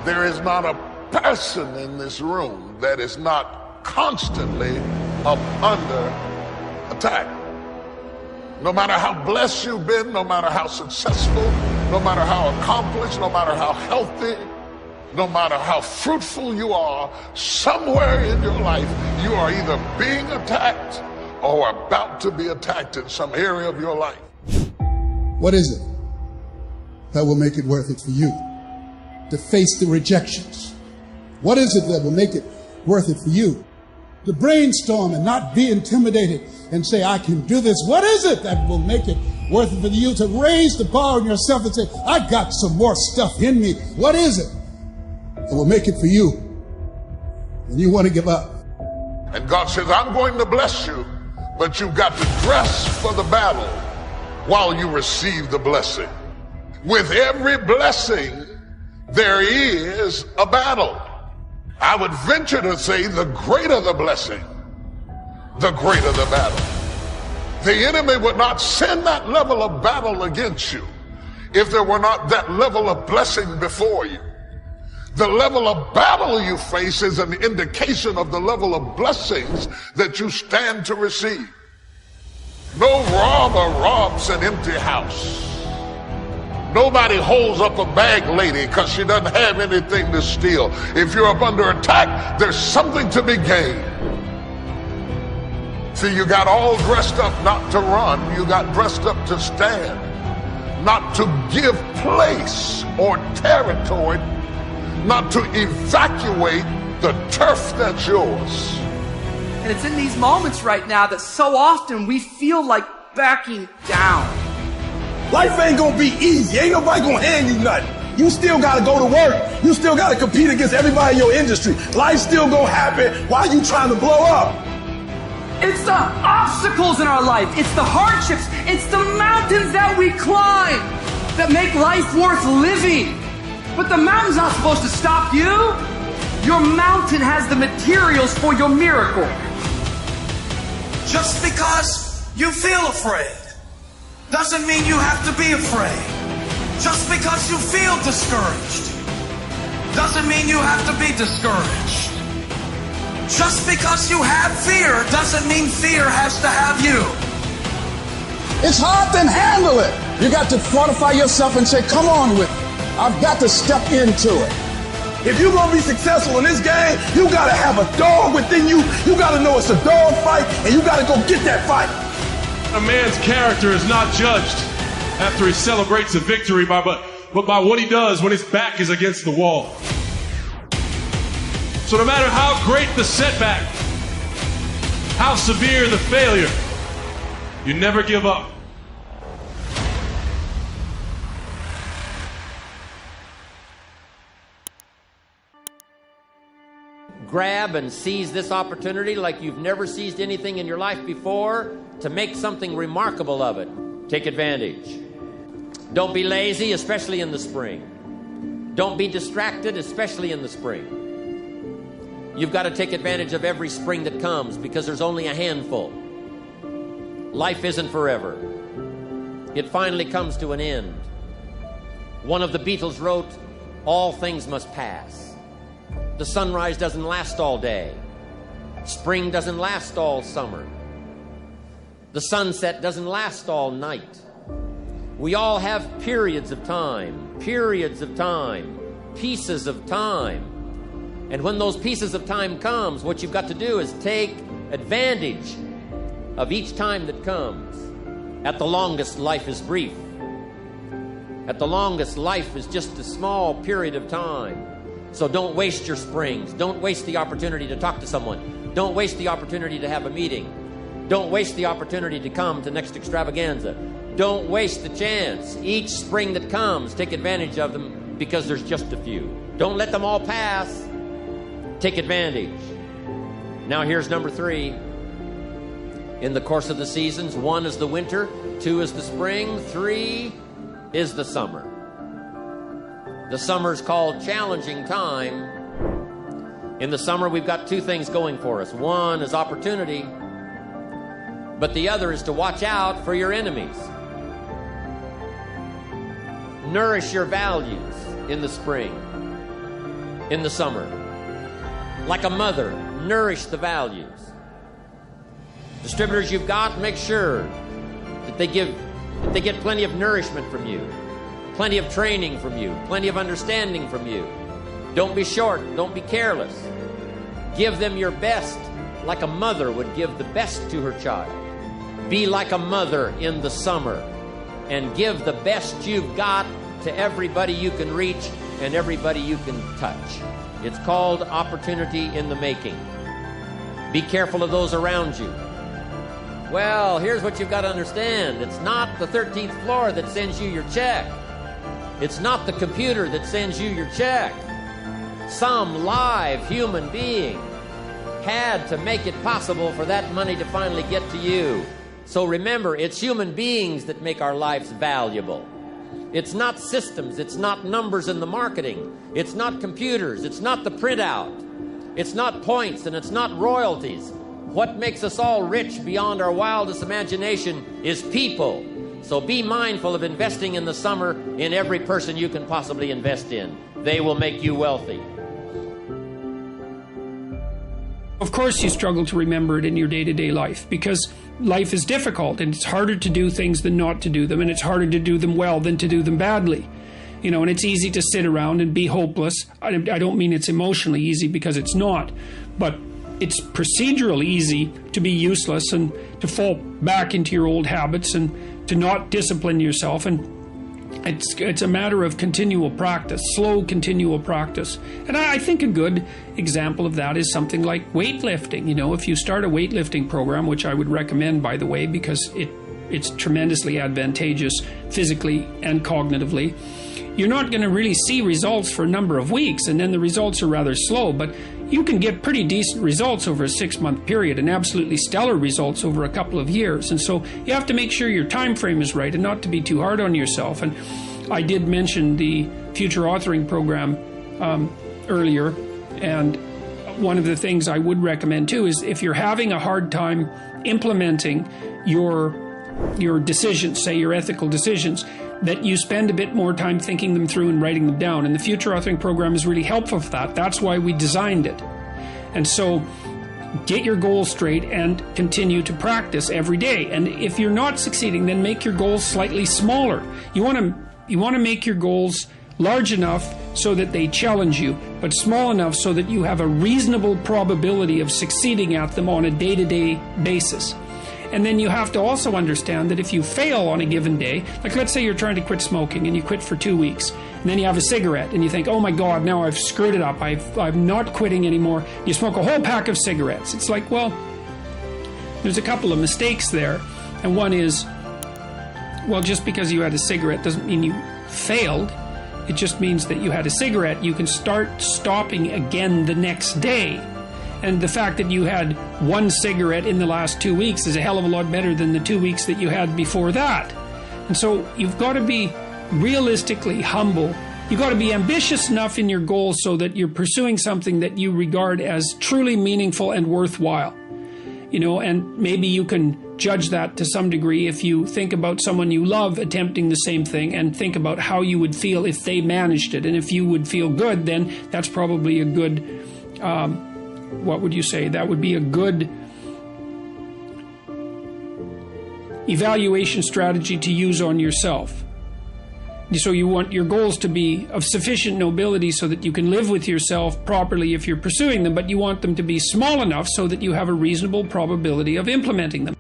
There is not a person in this room that is not constantly up under attack. No matter how blessed you've been, no matter how successful, no matter how accomplished, no matter how healthy, no matter how fruitful you are, somewhere in your life you are either being attacked or about to be attacked in some area of your life. What is it that will make it worth it for you to face the rejections? What is it that will make it worth it for you to brainstorm and not be intimidated and say, I can do this? What is it that will make it worth it for you to raise the bar on yourself and say, I got some more stuff in me? What is it that will make it for you when you want to give up? And God says, I'm going to bless you, but you've got to dress for the battle while you receive the blessing. With every blessing, there is a battle. I would venture to say the greater the blessing, the greater the battle. The enemy would not send that level of battle against you if there were not that level of blessing before you. The level of battle you face is an indication of the level of blessings that you stand to receive. No robber robs an empty house. Nobody holds up a bag lady because she doesn't have anything to steal. If you're up under attack, there's something to be gained. See, you got all dressed up not to run. You got dressed up to stand, not to give place or territory, not to evacuate the turf that's yours. And it's in these moments right now that so often we feel like backing down. Life ain't gonna be easy. Ain't nobody gonna hand you nothing. You still gotta go to work. You still gotta compete against everybody in your industry. Life's still gonna happen while you trying to blow up. It's the obstacles in our life. It's the hardships. It's the mountains that we climb that make life worth living. But the mountain's not supposed to stop you. Your mountain has the materials for your miracle. Just because you feel afraid doesn't mean you have to be afraid. Just because you feel discouraged doesn't mean you have to be discouraged. Just because you have fear doesn't mean fear has to have you. It's hard to handle it. You got to fortify yourself and say, come on with it. I've got to step into it. If you're going to be successful in this game, you got to have a dog within you. You got to know it's a dog fight, and you got to go get that fight. A man's character is not judged after he celebrates a victory, but by what he does when his back is against the wall. So no matter how great the setback, how severe the failure, you never give up. Grab and seize this opportunity like you've never seized anything in your life before to make something remarkable of it. Take advantage. Don't be lazy, especially in the spring. Don't be distracted, especially in the spring. You've got to take advantage of every spring that comes because there's only a handful. Life isn't forever. It finally comes to an end. One of the Beatles wrote, all things must pass. The sunrise doesn't last all day. Spring doesn't last all summer. The sunset doesn't last all night. We all have periods of time, pieces of time. And when those pieces of time comes, what you've got to do is take advantage of each time that comes. At the longest, life is brief. At the longest, life is just a small period of time. So don't waste your springs. Don't waste the opportunity to talk to someone. Don't waste the opportunity to have a meeting. Don't waste the opportunity to come to next extravaganza. Don't waste the chance. Each spring that comes, take advantage of them because there's just a few. Don't let them all pass. Take advantage. Now here's number 3. In the course of the seasons, 1 is the winter, 2 is the spring, 3 is the summer. The summer's called challenging time. In the summer, we've got 2 things going for us. 1 is opportunity, but the other is to watch out for your enemies. Nourish your values in the spring. in the summer. Like a mother, nourish the values. Distributors you've got, make sure that they get plenty of nourishment from you, plenty of training from you, plenty of understanding from you. Don't be short, don't be careless. Give them your best like a mother would give the best to her child. Be like a mother in the summer and give the best you've got to everybody you can reach and everybody you can touch. It's called opportunity in the making. Be careful of those around you. Well, here's what you've got to understand. It's not the 13th floor that sends you your check. It's not the computer that sends you your check. Some live human being had to make it possible for that money to finally get to you. So remember, it's human beings that make our lives valuable. It's not systems, it's not numbers in the marketing, it's not computers, it's not the printout, it's not points, and it's not royalties. What makes us all rich beyond our wildest imagination is people. So be mindful of investing in the summer in every person you can possibly invest in. They will make you wealthy. Of course you struggle to remember it in your day-to-day life because life is difficult and it's harder to do things than not to do them, and it's harder to do them well than to do them badly. You know, and it's easy to sit around and be hopeless. I don't mean it's emotionally easy, because it's not, but it's procedurally easy to be useless and to fall back into your old habits and to not discipline yourself. And it's a matter of continual practice, slow continual practice. And I think a good example of that is something like weightlifting. You know, if you start a weightlifting program, which I would recommend, by the way, because it's tremendously advantageous physically and cognitively, you're not going to really see results for a number of weeks, and then the results are rather slow, but you can get pretty decent results over a 6-month period and absolutely stellar results over a couple of years. And so you have to make sure your time frame is right and not to be too hard on yourself. And I did mention the future authoring program earlier, and one of the things I would recommend too is if you're having a hard time implementing your decisions, say your ethical decisions, that you spend a bit more time thinking them through and writing them down. And the future authoring program is really helpful for that. That's why we designed it. And so get your goals straight and continue to practice every day. And if you're not succeeding, then make your goals slightly smaller. You want to make your goals large enough so that they challenge you, but small enough so that you have a reasonable probability of succeeding at them on a day-to-day basis. And then you have to also understand that if you fail on a given day, like let's say you're trying to quit smoking and you quit for 2 weeks, and then you have a cigarette and you think, oh my God, now I've screwed it up, I'm not quitting anymore. You smoke a whole pack of cigarettes. It's like, well, there's a couple of mistakes there. And one is, well, just because you had a cigarette doesn't mean you failed. It just means that you had a cigarette. You can start stopping again the next day. And the fact that you had 1 cigarette in the last 2 weeks is a hell of a lot better than the 2 weeks that you had before that. And so you've got to be realistically humble. You've got to be ambitious enough in your goals so that you're pursuing something that you regard as truly meaningful and worthwhile. You know, and maybe you can judge that to some degree if you think about someone you love attempting the same thing and think about how you would feel if they managed it. And if you would feel good, then that's probably a good what would you say? That would be a good evaluation strategy to use on yourself. So you want your goals to be of sufficient nobility so that you can live with yourself properly if you're pursuing them, but you want them to be small enough so that you have a reasonable probability of implementing them.